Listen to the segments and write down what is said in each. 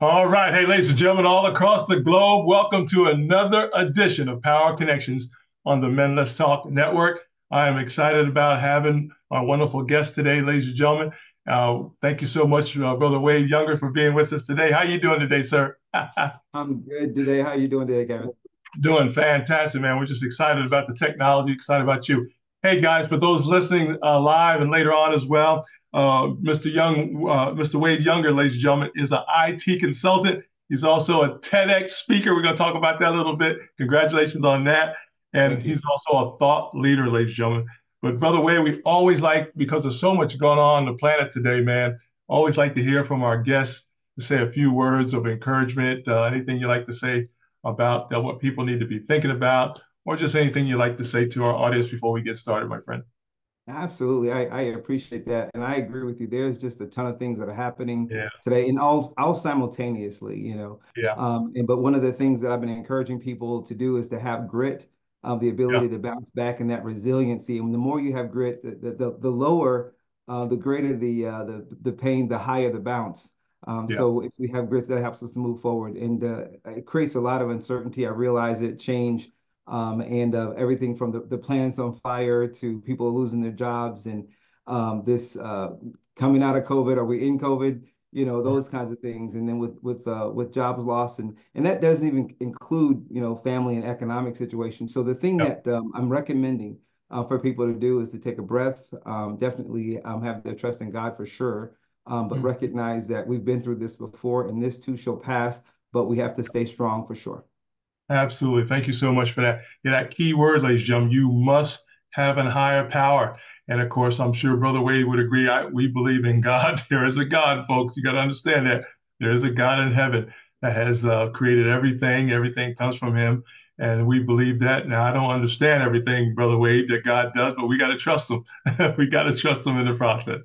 All right. Hey, ladies and gentlemen, all across the globe, welcome to another edition of Power Connections on the Men Let's Talk Network. I am excited about having our wonderful guest today, ladies and gentlemen. Thank you so much, Brother Wade Younger, for being with us today. How you doing today, sir? I'm good today. How you doing today, Kevin? Doing fantastic, man. We're just excited about the technology, excited about you. Hey, guys, for those listening live and later on as well, Mr. Wade Younger, ladies and gentlemen, is an IT consultant. He's also a TEDx speaker. We're going to talk about that a little bit. Congratulations on that. And Thank you. he's also a thought leader, ladies and gentlemen. But Brother Wade, we always like, because there's so much going on the planet today, man, always like to hear from our guests to say a few words of encouragement, anything you like to say about what people need to be thinking about, or just anything you'd like to say to our audience before we get started, my friend. Absolutely. I appreciate that. And I agree with you. There's just a ton of things that are happening Yeah, today and all simultaneously. yeah, But one of the things that I've been encouraging people to do is to have grit, the yeah, ability to bounce back and that resiliency. And the more you have grit, the lower, the greater the pain, the higher the bounce. yeah, So if we have grit, that helps us to move forward. And it creates a lot of uncertainty. I realize it, change and everything from the planets on fire to people losing their jobs and this coming out of COVID, are we in COVID? Those kinds of things. And then with jobs lost and that doesn't even include, family and economic situations. So the thing yeah. that I'm recommending for people to do is to take a breath, definitely have their trust in God for sure, but Mm. recognize that we've been through this before and this too shall pass, but we have to stay strong for sure. Absolutely. Thank you so much for that. Yeah, that key word, ladies and gentlemen, you must have a higher power. And of course, I'm sure Brother Wade would agree. We believe in God. There is a God, folks. You got to understand that. There is a God in heaven that has created everything. Everything comes from him. And we believe that. Now, I don't understand everything, Brother Wade, that God does, but we got to trust him. We got to trust him in the process.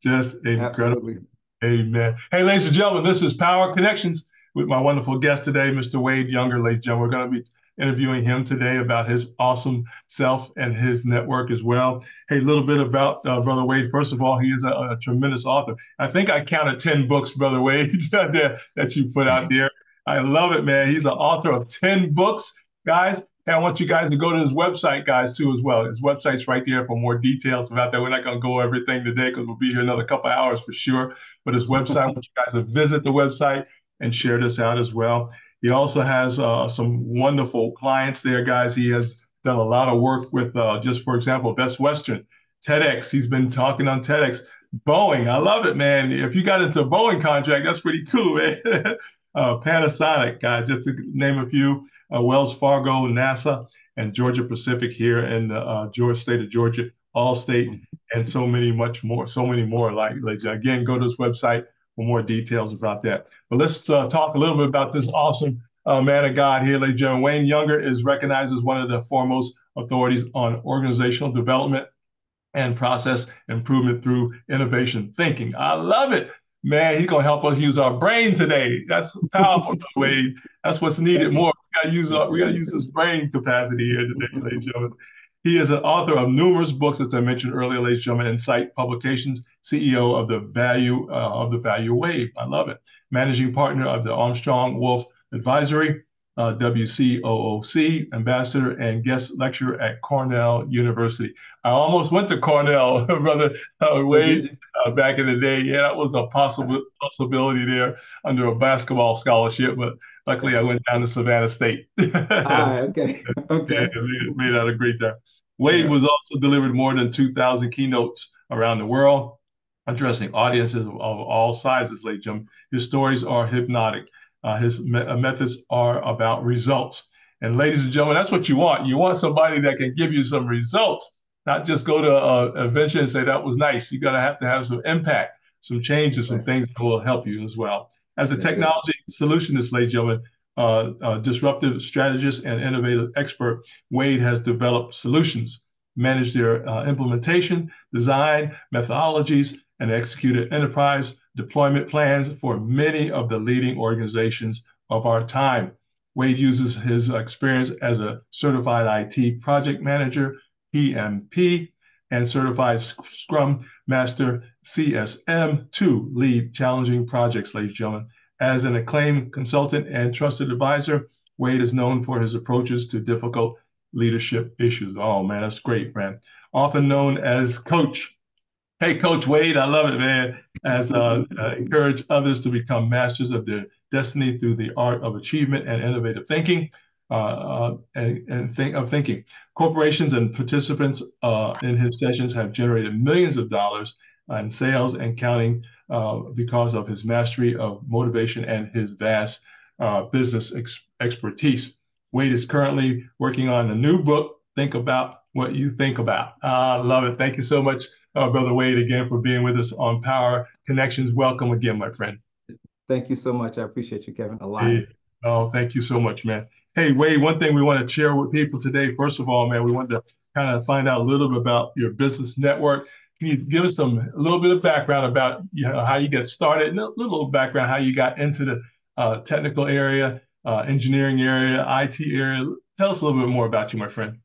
Just incredible. Absolutely. Amen. Hey, ladies and gentlemen, this is Power Connections with my wonderful guest today, Mr. Wade Younger. Ladies and gentlemen, we're going to be interviewing him today about his awesome self and his network as well. Hey, a little bit about Brother Wade. First of all, he is a tremendous author. I think I counted 10 books, Brother Wade, that you put out there. I love it, man. He's an author of 10 books. Guys, and I want you guys to go to his website, guys, too, as well. His website's right there for more details about that. We're not going to go over everything today because we'll be here another couple of hours for sure. But his website, I want you guys to visit the website and share this out as well. He also has some wonderful clients there, guys. He has done a lot of work with, just for example, Best Western, TEDx. He's been talking on TEDx. Boeing, I love it, man. If you got into a Boeing contract, that's pretty cool, man. Panasonic, guys, just to name a few. Wells Fargo, NASA, and Georgia Pacific here in the Georgia state of Georgia, Allstate, and so many much more, so many more. Like again, go to his website for more details about that. But let's talk a little bit about this awesome man of God here, ladies and gentlemen. Wayne Younger is recognized as one of the foremost authorities on organizational development and process improvement through innovation thinking. I love it. Man, he's going to help us use our brain today. That's powerful, Wade. That's what's needed more. We got to use this brain capacity here today, ladies and gentlemen. He is an author of numerous books, as I mentioned earlier, ladies and gentlemen, Insight Publications, CEO of the Value Wave. I love it. Managing partner of the Armstrong Wolfe Advisory, WCOOC, ambassador and guest lecturer at Cornell University. I almost went to Cornell, brother Oh, did Wade, you? back in the day. Yeah, that was a possibility there under a basketball scholarship, but luckily I went down to Savannah State. Ah, okay. Yeah, Okay. made out a great there. Wade Yeah. was also delivered more than 2,000 keynotes around the world, addressing audiences of all sizes, late Jim. His stories are hypnotic. His methods are about results. And ladies and gentlemen, that's what you want. You want somebody that can give you some results, not just go to a venture and say that was nice. You got to have some impact, some changes, some Right. things that will help you as well. As a That's it. technology solutionist, ladies and gentlemen, disruptive strategist and innovative expert, Wade has developed solutions, managed their implementation, design, methodologies, and executed enterprise deployment plans for many of the leading organizations of our time. Wade uses his experience as a certified IT project manager, PMP, and certified Scrum Master, CSM, to lead challenging projects, ladies and gentlemen. As an acclaimed consultant and trusted advisor, Wade is known for his approaches to difficult leadership issues. Oh, man, that's great, man. Often known as Coach. Hey, Coach Wade, I love it, man. As encourage others to become masters of their destiny through the art of achievement and innovative thinking, of thinking. Corporations and participants in his sessions have generated millions of dollars in sales and counting because of his mastery of motivation and his vast business expertise. Wade is currently working on a new book, Think About What You Think About. I love it. Thank you so much, Brother Wade, again, for being with us on Power Connections. Welcome again, my friend. Thank you so much. I appreciate you, Kevin, a lot. Hey, oh, thank you so much, man. Hey, Wade, one thing we want to share with people today, first of all, man, we wanted to kind of find out a little bit about your business network. Can you give us a little bit of background about how you get started, and a little background how you got into the technical area, engineering area, IT area? Tell us a little bit more about you, my friend.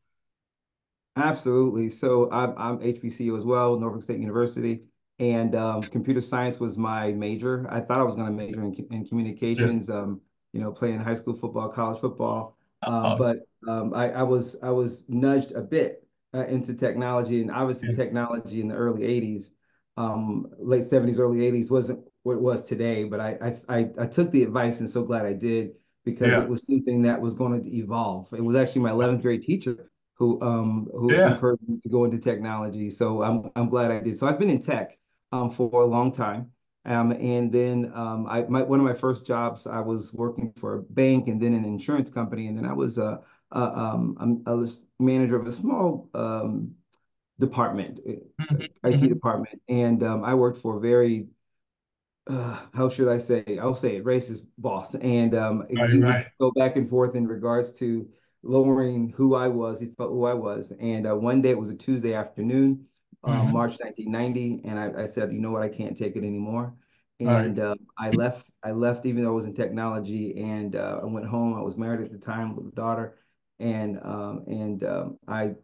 Absolutely. So I'm HBCU as well, Norfolk State University, and computer science was my major. I thought I was going to major in Yeah. communications, playing high school football, college football, Uh, I was nudged a bit into technology, and obviously yeah. technology in the early '80s, late '70s, early '80s wasn't what it was today. But I took the advice, and so glad I did, because it Yeah. was something that was going to evolve. It was actually my 11th grade teacher who Yeah. encouraged me to go into technology. So I'm glad I did. So I've been in tech for a long time. And then one of my first jobs, I was working for a bank and then an insurance company, and then I was a manager of a small department, Mhm, IT mhm. department, and I worked for a very how should I say? I'll say it, racist boss. And Right, he would right. go back and forth in regards to lowering who I was. He felt who I was. And one day, it was a Tuesday afternoon, Mhm. March 1990. And I said, you know what? I can't take it anymore. All right. And I left even though I was in technology, and I went home. I was married at the time with a daughter. And I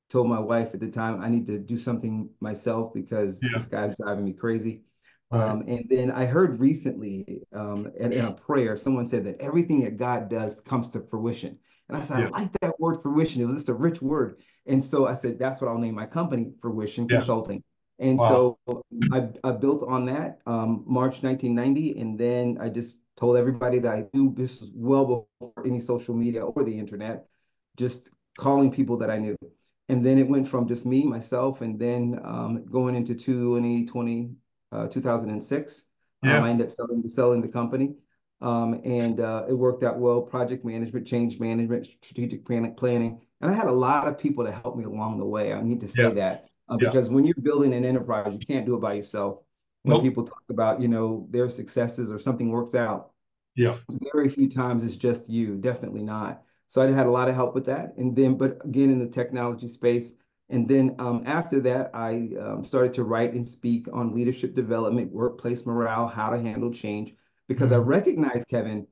told my wife at the time, I need to do something myself because Yeah. this guy's driving me crazy. Right. And then I heard recently in a prayer, someone said that everything that God does comes to fruition. And I said, I Yeah. like that word, fruition. It was just a rich word. And so I said, that's what I'll name my company, Fruition Yeah. Consulting. And Wow. so I built on that March 1990. And then I just told everybody that I knew this was well before any social media or the internet, just calling people that I knew. And then it went from just me, myself, and then going into 2006. Yeah. I ended up selling the company, and it worked out well. Project management, change management, strategic planning, and I had a lot of people to help me along the way. I need to say Yeah. that Yeah. because when you're building an enterprise, you can't do it by yourself. When Nope. people talk about their successes or something works out, Yeah. very few times it's just you, definitely not. So I had a lot of help with that. And then, but again, in the technology space. And then after that, I started to write and speak on leadership development, workplace morale, how to handle change, because I Mhm. recognized, Kevin,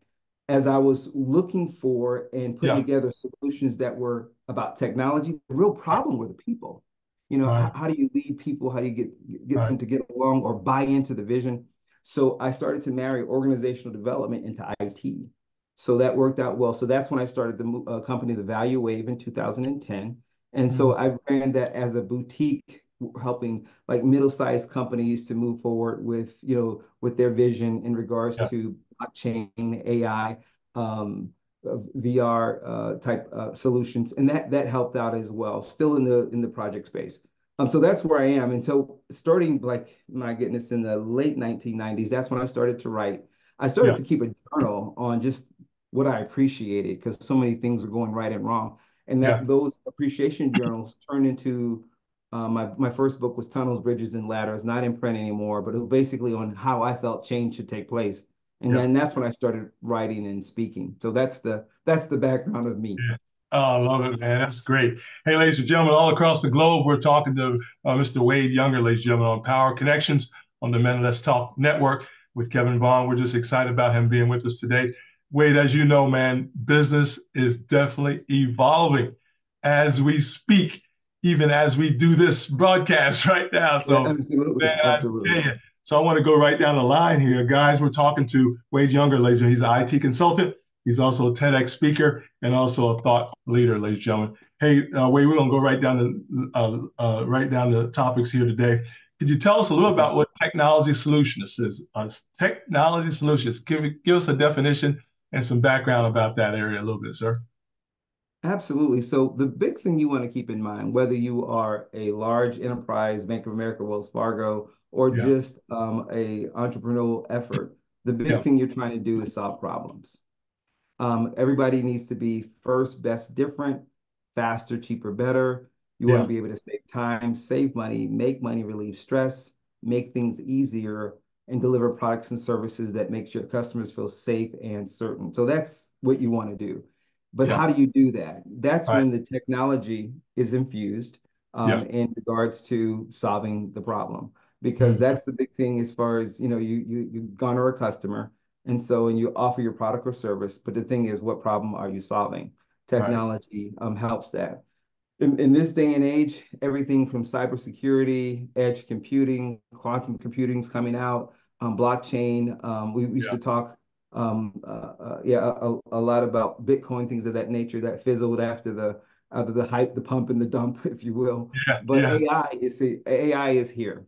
as I was looking for and putting Yeah. together solutions that were about technology, the real Right. problem were the people. Right. How do you lead people? How do you get Right. them to get along or buy into the vision? So I started to marry organizational development into IT. So that worked out well. So that's when I started the company, The Value Wave, in 2010. And so Mhm. I ran that as a boutique, helping like middle-sized companies to move forward with their vision in regards Yeah. to blockchain, AI, VR type solutions, and that helped out as well. Still in the project space. So that's where I am. And so starting like my goodness in the late 1990s, that's when I started to write. I started Yeah. to keep a journal on just what I appreciated because so many things were going right and wrong. And Yeah. that those appreciation journals turned into my first book was Tunnels, Bridges, and Ladders, not in print anymore, but it was basically on how I felt change should take place. And Yeah. then that's when I started writing and speaking. So that's the background of me. Yeah. Oh, I love it, man. That's great. Hey, ladies and gentlemen, all across the globe, we're talking to Mr. Wade Younger, ladies and gentlemen, on Power Connections on the Men Let's Talk Network with Kevin Vaughan. We're just excited about him being with us today. Wade, as you know, man, business is definitely evolving as we speak, even as we do this broadcast right now. Yeah, So, absolutely, man, I tell absolutely. you. So I want to go right down the line here. Guys, we're talking to Wade Younger, ladies and gentlemen. He's an IT consultant. He's also a TEDx speaker and also a thought leader, ladies and gentlemen. Hey, Wade, we're going to go right down the topics here today. Could you tell us a little about what technology solutionist is? Technology solutionist. Give us a definition and some background about that area a little bit, sir. Absolutely. So the big thing you want to keep in mind, whether you are a large enterprise, Bank of America, Wells Fargo, or Yeah, just a entrepreneurial effort, the big yeah, thing you're trying to do is solve problems. Everybody needs to be first, best, different, faster, cheaper, better. You want to yeah, be able to save time, save money, relieve stress, make things easier, and deliver products and services that makes your customers feel safe and certain. So that's what you want to do. But yeah. how do you do that? That's Right. when the technology is infused Yeah. in regards to solving the problem, because Mhm. that's the big thing as far as, you garner a customer and you offer your product or service, but the thing is, what problem are you solving? Right. Technology helps that. In this day and age, everything from cybersecurity, edge computing, quantum computing is coming out, blockchain. We used Yeah. to talk, yeah, a lot about Bitcoin, things of that nature that fizzled after the hype, the pump, and the dump, if you will. Yeah. But Yeah. AI is here.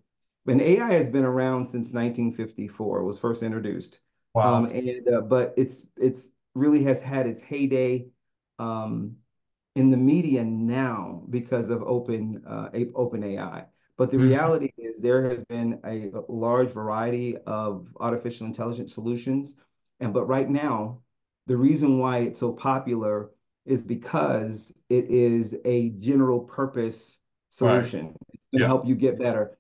And AI has been around since 1954. It was first introduced, Wow. but it's really has had its heyday. Um, in the media now because of open AI. But the Mhm. reality is there has been a large variety of artificial intelligence solutions. But right now, the reason why it's so popular is because it is a general purpose Right. solution. It's going to Yeah. help you get better.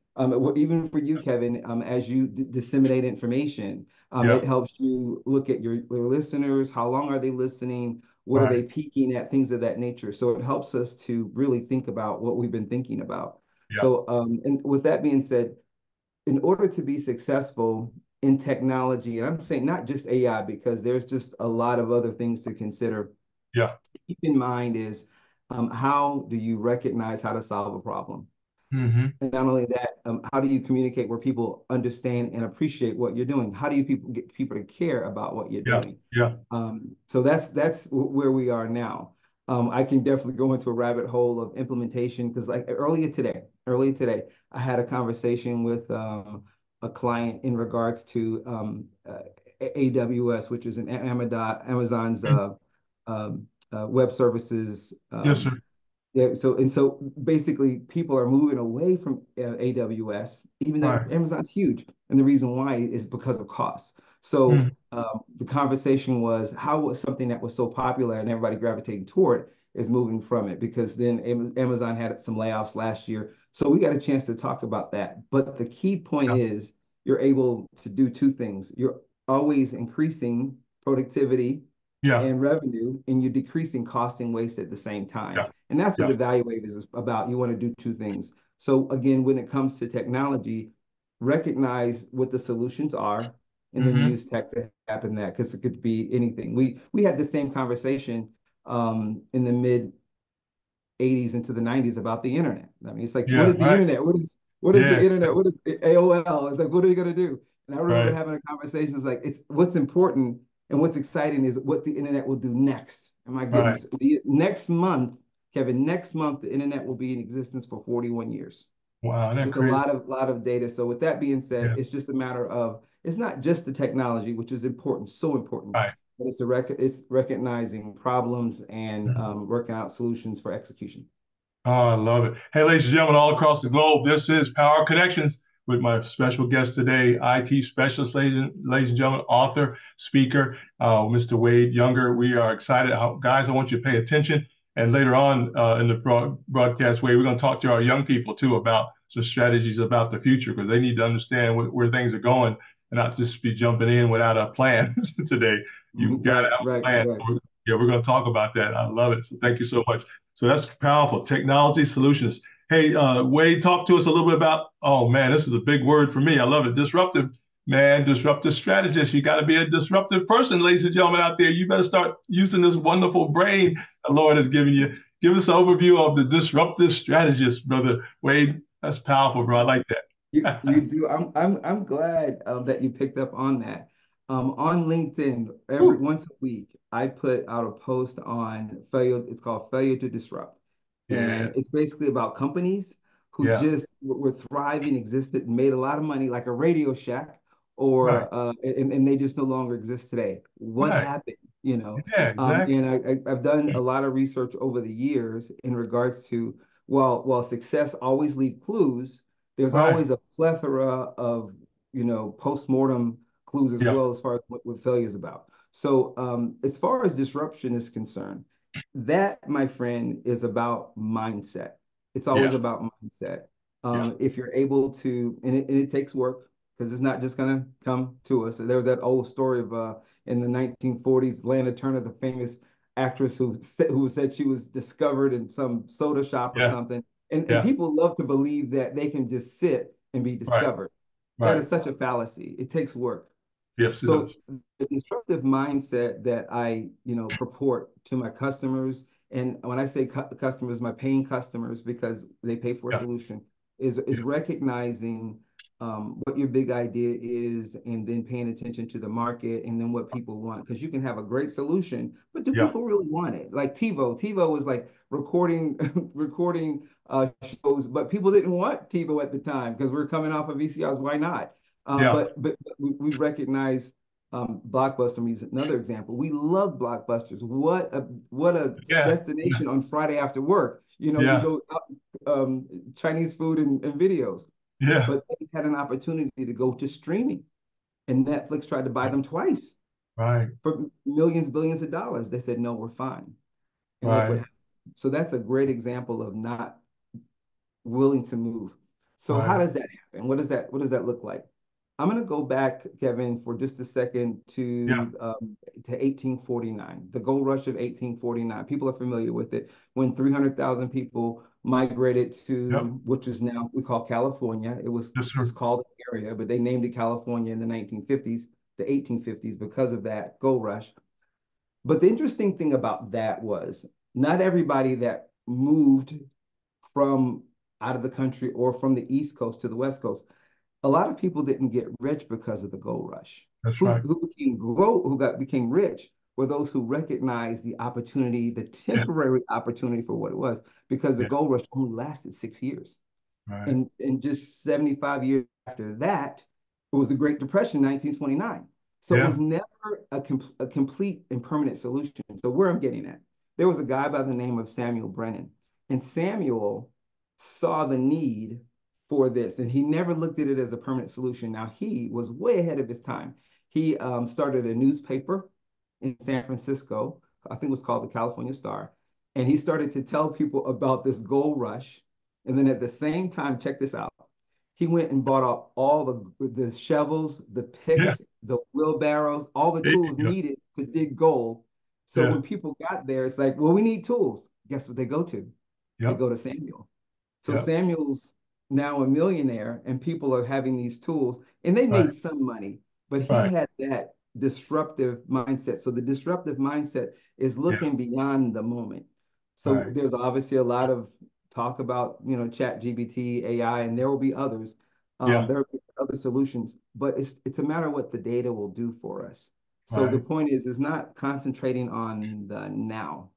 Even for you, Kevin, as you disseminate information, Yeah. it helps you look at your listeners. How long are they listening? What are Right. they peaking at? Things of that nature. So it helps us to really think about what we've been thinking about. Yeah. So, and with that being said, in order to be successful in technology, and I'm saying not just AI, because there's just a lot of other things to consider, Yeah. keep in mind is how do you recognize how to solve a problem? Hmm. And not only that, how do you communicate where people understand and appreciate what you're doing? How do you get people to care about what you're Yeah. doing? Yeah. So that's where we are now. I can definitely go into a rabbit hole of implementation because like earlier today, I had a conversation with a client in regards to AWS, which is an Amazon's Mhm. web services. Yes, sir. Yeah, so basically people are moving away from AWS, even though Right. Amazon's huge. And the reason why is because of costs. So Mhm. the conversation was how was something that was so popular and everybody gravitating toward is moving from it because then Amazon had some layoffs last year. So we got a chance to talk about that. But the key point Yeah. is you're able to do two things. You're always increasing productivity Yeah. and revenue, and you're decreasing cost and waste at the same time. Yeah. And that's what Yeah. the value wave is about. You want to do two things. So again, when it comes to technology, recognize what the solutions are and then Hmm. use tech to happen that because it could be anything. We had the same conversation in the mid 80s into the 90s about the internet. I mean, it's like, what Yeah. is the Right. internet? What is the Yeah. internet? What is AOL? It's like, what are we gonna do? And I remember Right. having a conversation. It's like, it's what's important and what's exciting is what the internet will do next. And my Right. goodness, the next month, Kevin, next month the internet will be in existence for 41 years. Wow. Isn't that It's a crazy? lot of data. So with that being said, Yeah. it's just a matter of it's not just the technology, which is important, so important, Right. but it's recognizing problems and Mhm. working out solutions for execution. Oh, I love it. Hey, ladies and gentlemen, all across the globe, this is Power Connections with my special guest today, IT specialist, ladies and gentlemen, author, speaker, Mr. Wade Younger. We are excited. Guys, I want you to pay attention. And later on in the broadcast, Wade, we're going to talk to our young people too about some strategies about the future because they need to understand where things are going and not just be jumping in without a plan today. You've got to Right, have a right, plan. right. Yeah, we're going to talk about that. I love it. So thank you so much. So that's powerful. Technology solutions. Hey, Wade, talk to us a little bit about, oh man, this is a big word for me. I love it. Disruptive, man, disruptive strategist. You got to be a disruptive person, ladies and gentlemen out there. You better start using this wonderful brain the Lord has given you. Give us an overview of the disruptive strategist, brother Wade. That's powerful, bro. I like that. You do. I'm glad that you picked up on that. On LinkedIn, every Whew. once a week, I put out a post on failure. It's called Failure to Disrupt, Yeah, and it's basically about companies who yeah, just were thriving, existed, and made a lot of money, like a Radio Shack, right, and they just no longer exist today. What right. happened? You know, Yeah, exactly. and I've done a lot of research over the years in regards to, while success always leave clues, there's Right. always a plethora of, postmortem clues as Yeah, well, as far as what failure is about. So as far as disruption is concerned, that, my friend, is about mindset. It's always yeah, about mindset. yeah, If you're able to, and it takes work, because it's not just going to come to us. There was that old story of in the 1940s, Lana Turner, the famous actress who said she was discovered in some soda shop or yeah, something. And yeah. people love to believe that they can just sit and be Right, discovered. That right. is such a fallacy. It takes work. Yes, it So does. the disruptive mindset that I, purport to my customers, and when I say customers, my paying customers, because they pay for a Yeah, solution, is yeah, recognizing what your big idea is, and then paying attention to the market, and then what people want. Because you can have a great solution, but do yeah, people really want it? Like TiVo was like recording recording shows, but people didn't want TiVo at the time because we're coming off of VCRs. Why not? yeah, But we recognize Blockbuster is another example. We love Blockbusters. What a yeah, yeah, destination on Friday after work. You yeah, go out, Chinese food and videos. yeah. But they had an opportunity to go to streaming, and Netflix tried to buy Right, them twice right, for millions, billions of dollars. They said, no, we're fine. And look what right, happened. So that's a great example of not willing to move. So how right. does that happen? What does that look like? I'm going to go back, Kevin, for just a second Yeah, to 1849, the gold rush of 1849. People are familiar with it, when 300,000 people migrated yep. to, which is now we call California. It was Yes, sir. just called an area, but they named it California in the 1950s, the 1850s, because of that gold rush. But the interesting thing about that was not everybody that moved from out of the country or from the East Coast to the West Coast, a lot of people didn't get rich because of the gold rush. That's Who right. who became grow who got became rich were those who recognized the opportunity, the Yeah, temporary opportunity for what it was, because the yeah, gold rush only lasted 6 years. right. And just 75 years after that, it was the Great Depression, 1929. So it Yeah, was never a complete and permanent solution. So where I'm getting at, there was a guy by the name of Samuel Brennan, and Samuel saw the need for this, and he never looked at it as a permanent solution. Now he was way ahead of his time. He started a newspaper in San Francisco. I think it was called the California Star, and he started to tell people about this gold rush. And then at the same time, check this out. He went and bought up all the shovels, the yeah. picks, the wheelbarrows, all the There tools you go. needed to dig gold. So Yeah, when people got there, it's like, well, we need tools. Guess what they go to? They yep, go to Samuel. So yep. Samuel's now a millionaire, and people are having these tools, and they Right, made some money, but he right, had that disruptive mindset. So the disruptive mindset is yeah, looking beyond the moment. So right, there's obviously a lot of talk about, chat GBT, AI, and there will be others. yeah, There will be other solutions, but it's a matter of what the data will do for us. So the right, point is not concentrating on the now.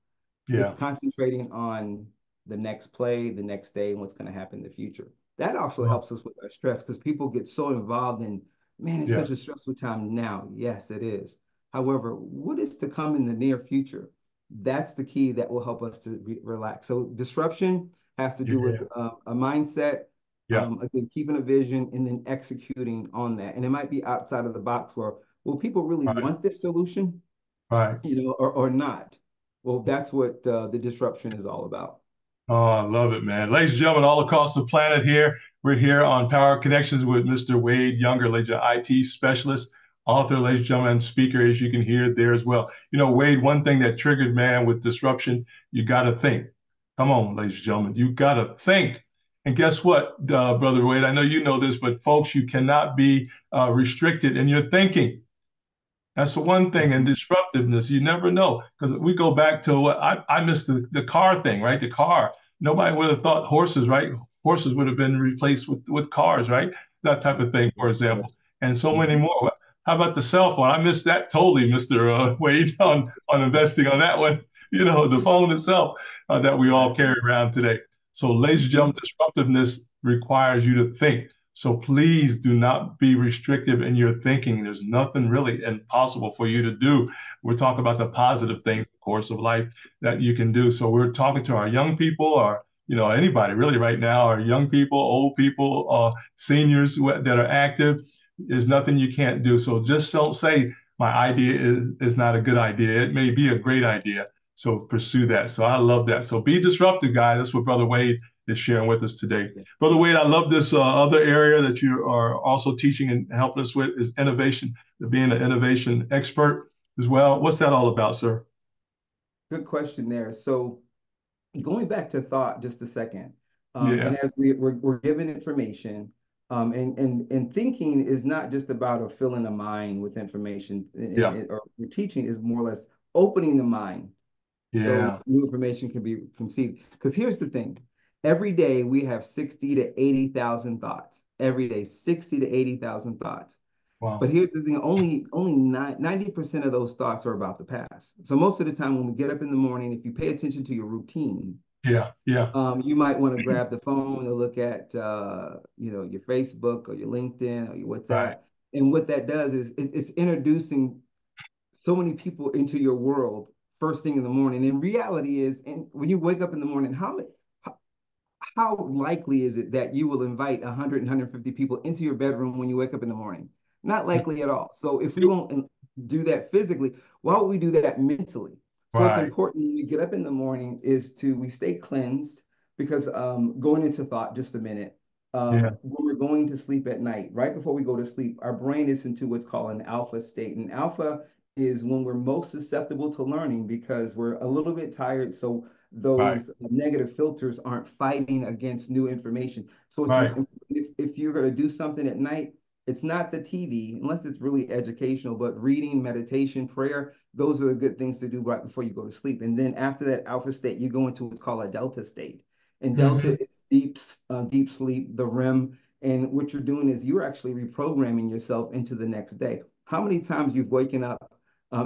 It's yeah, concentrating on the next play, the next day, and what's going to happen in the future. That also well, helps us with our stress, because people get so involved in, man, it's yeah, such a stressful time now. Yes, it is. However, what is to come in the near future? That's the key that will help us to relax. So disruption has to do with yeah, a mindset, yeah, again, keeping a vision and then executing on that. And it might be outside of the box where, will people really right, want this solution? right. Or not. Well, that's what the disruption is all about. Oh, I love it, man. Ladies and gentlemen, all across the planet here, we're here on Power Connections with Mr. Wade Younger, ladies and IT specialist, author, ladies and gentlemen, and speaker, as you can hear there as well. You know, Wade, one thing that triggered, man, with disruption, you got to think. Come on, ladies and gentlemen, you got to think. And guess what, Brother Wade? I know you know this, but folks, you cannot be restricted in your thinking. That's the one thing in disruptiveness. You never know. Because we go back to what I missed the car thing, right? The car. Nobody would have thought horses, right? horses would have been replaced with cars, right? That type of thing, for example, and so many more. How about the cell phone? I missed that totally, Mr. Wade, on investing on that one. The phone itself that we all carry around today. So, ladies and gentlemen, disruptiveness requires you to think. So please do not be restrictive in your thinking. There's nothing really impossible for you to do. We're talking about the positive things, of course, of life that you can do. So we're talking to our young people, or anybody really right now, our young people, old people, seniors that are active. There's nothing you can't do. So just don't say my idea is not a good idea. It may be a great idea. So pursue that. So I love that. So be disruptive, guys. That's what Brother Wade is sharing with us today. Brother Wade, I love this other area that you are also teaching and helping us with is innovation, being an innovation expert as well. What's that all about, sir? Good question there. So going back to thought just a second, Yeah, and as we're given information, and thinking is not just about filling a mind with information, yeah, or teaching is more or less opening the mind so yeah. new information can be conceived. Because here's the thing, every day we have 60 to 80,000 thoughts. Every day, 60 to 80,000 thoughts. But Wow. here's the thing, only 90% of those thoughts are about the past. So most of the time when we get up in the morning, if you pay attention to your routine, Yeah, yeah. you might want to grab the phone and look at your Facebook or your LinkedIn or your Right. WhatsApp. And what that does is it's introducing so many people into your world first thing in the morning. And reality is, and when you wake up in the morning, how likely is it that you will invite 100, 150 people into your bedroom when you wake up in the morning? Not likely at all. So if we won't do that physically, why would we do that mentally? So it's Right. important when we get up in the morning is we stay cleansed, because going into thought just a minute, Yeah. when we're going to sleep at night, right before we go to sleep, our brain is into what's called an alpha state. And alpha is when we're most susceptible to learning because we're a little bit tired. So Right. those negative filters aren't fighting against new information. So it's Right. if you're going to do something at night, it's not the TV, unless it's really educational, but reading, meditation, prayer, those are the good things to do right before you go to sleep. And then after that alpha state, you go into what's called a delta state. And Hmm. delta is deep sleep, the REM. And what you're doing is you're actually reprogramming yourself into the next day. How many times you've waken up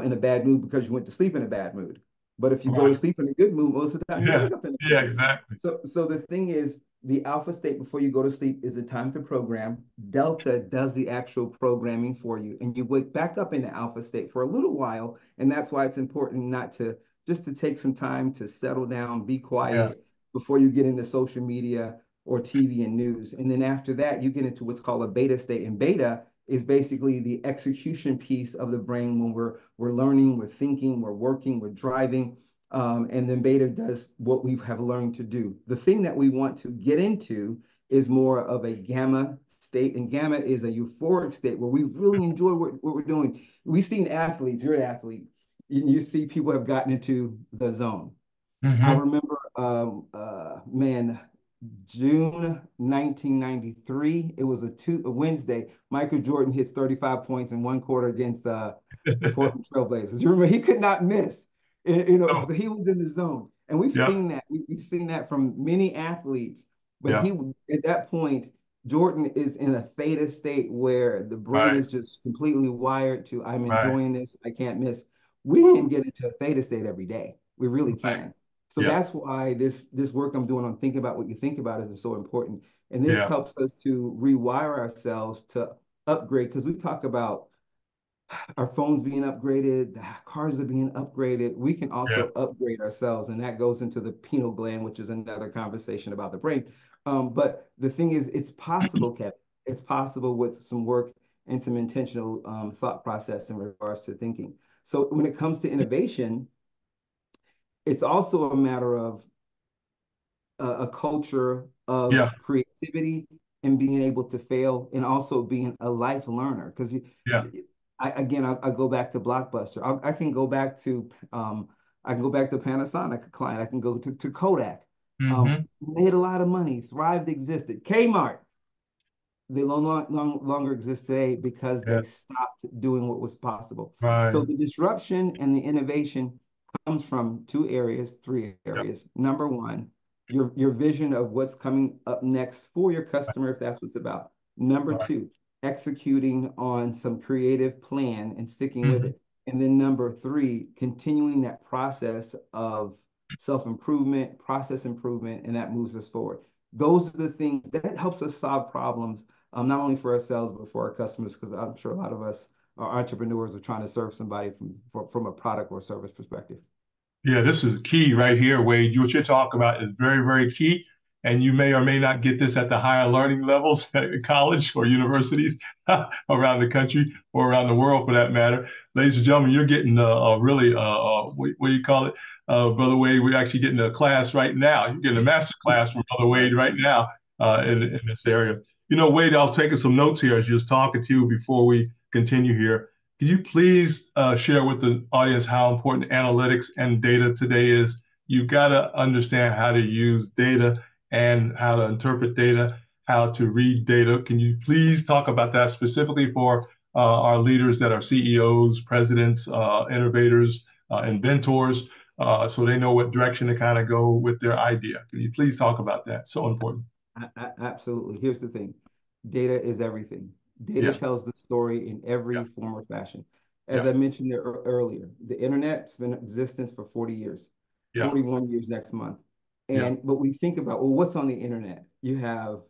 in a bad mood because you went to sleep in a bad mood? But if you go to Right. sleep in a good mood, most of the time you Yeah. wake up in a Yeah, good mood. exactly. So the thing is, the alpha state before you go to sleep is the time to program. Delta does the actual programming for you, and you wake back up in the alpha state for a little while. And that's why it's important not to just to take some time to settle down, be Yeah. quiet before you get into social media or TV and news. And then after that, you get into what's called a beta state. And beta is basically the execution piece of the brain when we're learning, we're thinking, we're working, we're driving. And then beta does what we have learned to do. The thing that we want to get into is more of a gamma state. And gamma is a euphoric state where we really enjoy what we're doing. We've seen athletes, you're an athlete, you see people have gotten into the zone. I Hmm. remember, man, June 1993. It was a Wednesday. Michael Jordan hits 35 points in one quarter against the Portland Trailblazers. You remember he could not miss. Oh, So he was in the zone, and we've yeah. seen that. We've seen that from many athletes. But Yeah. he at that point, Jordan is in a theta state where the brain Right. is just completely wired to I'm Right. enjoying this. I can't miss. We can Woo. get into a theta state every day. We really Right. can. So Yeah. that's why this work I'm doing on thinking about what you think about is so important. And this Yeah. helps us to rewire ourselves to upgrade, because we talk about our phones being upgraded, the cars are being upgraded. We can Yeah. also upgrade ourselves, and that goes into the pineal gland, which is another conversation about the brain. But the thing is, it's possible, Kevin. It's possible with some work and some intentional thought process in regards to thinking. So when it comes to innovation, it's also a matter of a culture of Yeah. creativity and being able to fail, and also being a life learner. Because Yeah. I go back to Blockbuster. I can go back to Panasonic client. I can go to Kodak. Hmm. Made a lot of money, thrived, existed. Kmart, they longer exist today because Yeah. they stopped doing what was possible. So Right. the disruption and the innovation comes from two areas, three Yeah. areas. Number one, your vision of what's coming up next for your customer, if that's what it's about. Number Right. two, executing on some creative plan and sticking with Mhm. it. And then number three, continuing that process of self-improvement, process improvement, and that moves us forward. Those are the things that helps us solve problems, not only for ourselves, but for our customers, because I'm sure a lot of us are entrepreneurs are trying to serve somebody from a product or service perspective. Yeah, this is key right here, Wade. What you're talking about is very, very key. And you may or may not get this at the higher learning levels at college or universities around the country or around the world for that matter. Ladies and gentlemen, you're getting a really, what do you call it? Brother Wade, we're actually getting a class right now. You're getting a master class from Brother Wade right now in this area. You know, Wade, I was taking some notes here as you was talking to you before we continue here. Can you please share with the audience how important analytics and data today is? You've got to understand how to use data and how to interpret data, how to read data. Can you please talk about that specifically for our leaders that are CEOs, presidents, innovators, inventors, so they know what direction to kind of go with their idea? Can you please talk about that? So important. Absolutely. Here's the thing. Data is everything. Data Yeah, tells the story in yeah, every form or fashion. As yeah, I mentioned there earlier, the internet's been in existence for 40 years, yeah, 41 years next month. yeah, And but we think about, well, what's on the internet? You have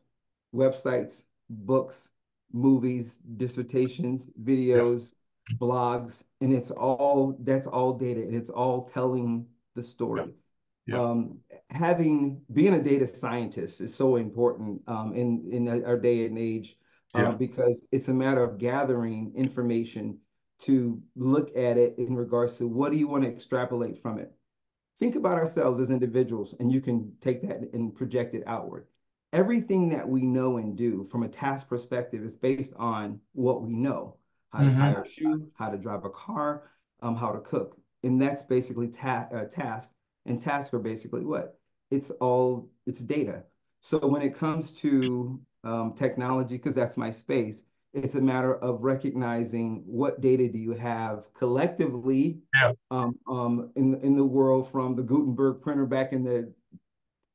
websites, books, movies, dissertations, yeah, videos, blogs, and that's all data and it's all telling the yeah, story. yeah, um, Having being a data scientist is so important in our day and age, yeah. because it's a matter of gathering information to look at it in regards to what do you want to extrapolate from it. Think about ourselves as individuals, and you can take that and project it outward. Everything that we know and do from a task perspective is based on what we know: how to tie Hmm. our shoe, how to drive a car, how to cook. And that's basically task. And tasks are basically what? It's data. So when it comes to technology, because that's my space, it's a matter of recognizing what data do you have collectively Yeah, in the world, from the Gutenberg printer back in the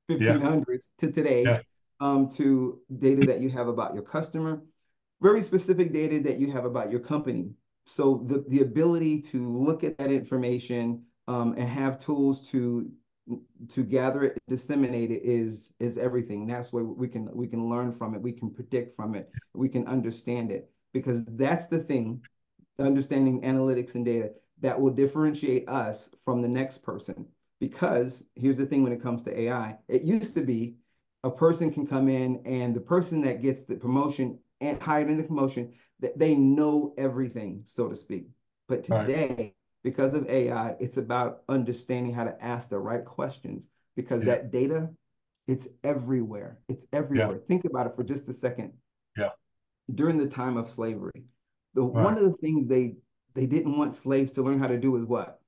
yeah, 1500s to today, yeah. to data that you have about your customer, very specific data that you have about your company. So the ability to look at that information, and have tools to gather it, disseminate it is everything. That's where we can learn from it, we can predict from it, we can understand it, because that's the thing, understanding analytics and data, that will differentiate us from the next person. Because here's the thing: when it comes to AI, it used to be a person can come in, and the person that gets the promotion and hired in the promotion, that they know everything, so to speak. But All right. today, because of AI, it's about understanding how to ask the right questions, because Yeah, that data, it's everywhere. It's yeah, everywhere. Think about it for just a second. yeah. During the time of slavery, one Right. of the things they didn't want slaves to learn how to do is what?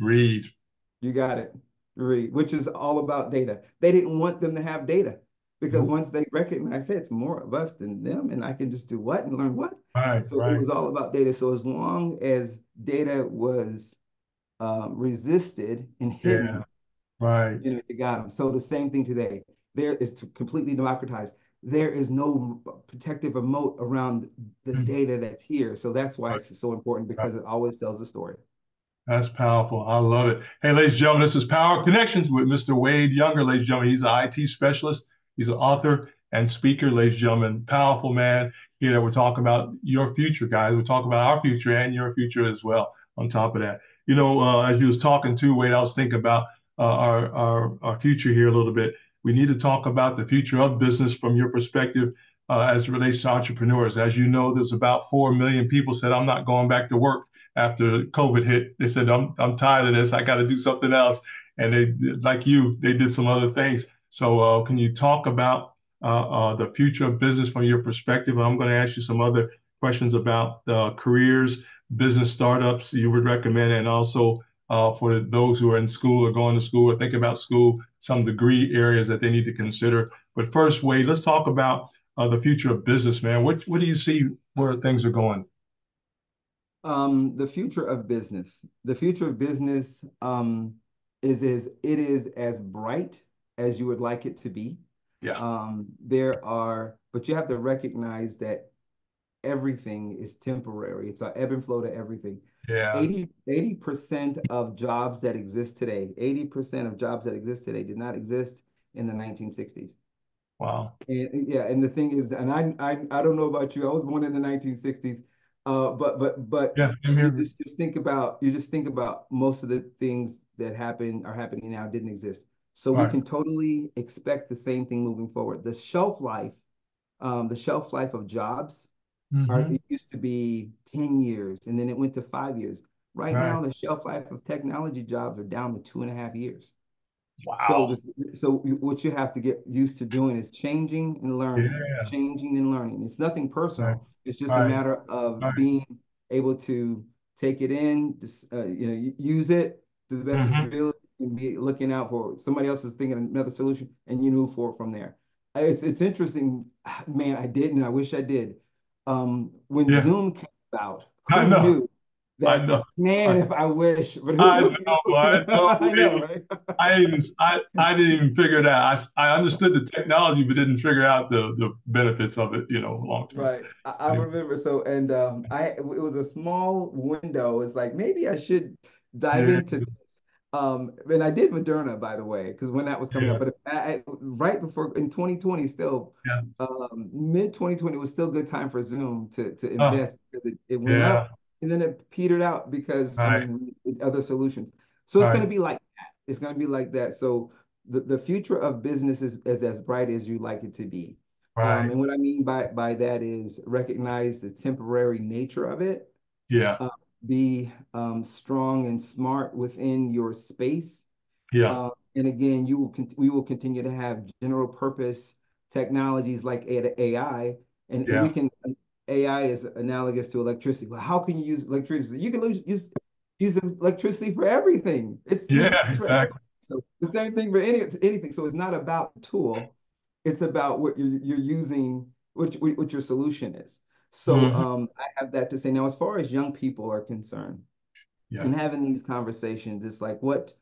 Read. You got it. Read, which is all about data. They didn't want them to have data, because Nope. once they recognize, hey, it's more of us than them, and I can just do what and learn what. Right, So it right. was all about data. So as long as data was resisted and Yeah, hidden, right. you got them. So the same thing today. There is to completely democratized. There is no protective moat around the Mm. data that's here. So that's why Right, it's so important, right. because it always tells a story. That's powerful. I love it. Hey, ladies and gentlemen, this is Power Connections with Mr. Wade Younger. Ladies and gentlemen, he's an IT specialist. He's an author and speaker. Ladies and gentlemen, powerful man here that we're talking about your future, guys. We're talking about our future and your future as well. On top of that, you know, as you was talking to Wade, I was thinking about our future here a little bit. We need to talk about the future of business from your perspective as it relates to entrepreneurs. As you know, there's about 4 million people said, "I'm not going back to work." After COVID hit, they said, I'm tired of this. I got to do something else. And they, like you, they did some other things. So can you talk about the future of business from your perspective? And I'm going to ask you some other questions about careers, business startups you would recommend, and also for those who are in school or going to school or think about school, some degree areas that they need to consider. But first, Wade, let's talk about the future of business, man. What do you see where things are going? The future of business. The future of business, is it is as bright as you would like it to be. Yeah. But you have to recognize that everything is temporary. It's an ebb and flow to everything. Yeah. 80% of jobs that exist today, 80% of jobs that exist today did not exist in the 1960s. Wow. And yeah, and the thing is, and I don't know about you. I was born in the 1960s, but Yeah. Same you here. just think about most of the things that are happening now didn't exist. So we Right. can totally expect the same thing moving forward. The shelf life of jobs Hmm. it used to be 10 years, and then it went to 5 years. Right Right. now, the shelf life of technology jobs are down to 2.5 years. So Wow. this, what you have to get used to doing is Yeah. changing and learning. It's nothing Right. personal. It's just a Right. matter of Right. being able to take it in, use it to the best of your Hmm. ability, and be looking out for somebody else is thinking of another solution, and you move forward from there. It's interesting, man. I didn't. I wish I did. When Yeah. Zoom came about, I who know. knew I that? know. Man, I, if I wish, but I who know. I know. I know, right? I didn't even figure it out. I understood the technology, but didn't figure out the benefits of it, long term. Right. I Anyway. remember so and it was a small window. It's like maybe I should dive Yeah. into this. And I did Moderna, by the way, because when that was coming up, Yeah. but right before in 2020, still Yeah. mid 2020 was still a good time for Zoom to Oh, invest because it went yeah. up and then it petered out because Right. other solutions. So it's going to Right. be like that. It's going to be like that. So the future of business is as bright as you like it to be. Right. And what I mean by that is recognize the temporary nature of it, Yeah. uh, be strong and smart within your space. Yeah. And again, we will continue to have general purpose technologies like AI, and we Yeah. can AI is analogous to electricity. Well, how can you use electricity? You can use electricity for everything. It's used Yeah. for everything. Exactly. So the same thing for anything. So it's not about the tool; it's about what you're using, what your solution is. So Hmm. I have that to say. Now, as far as young people are concerned, Yeah. and having these conversations, it's like what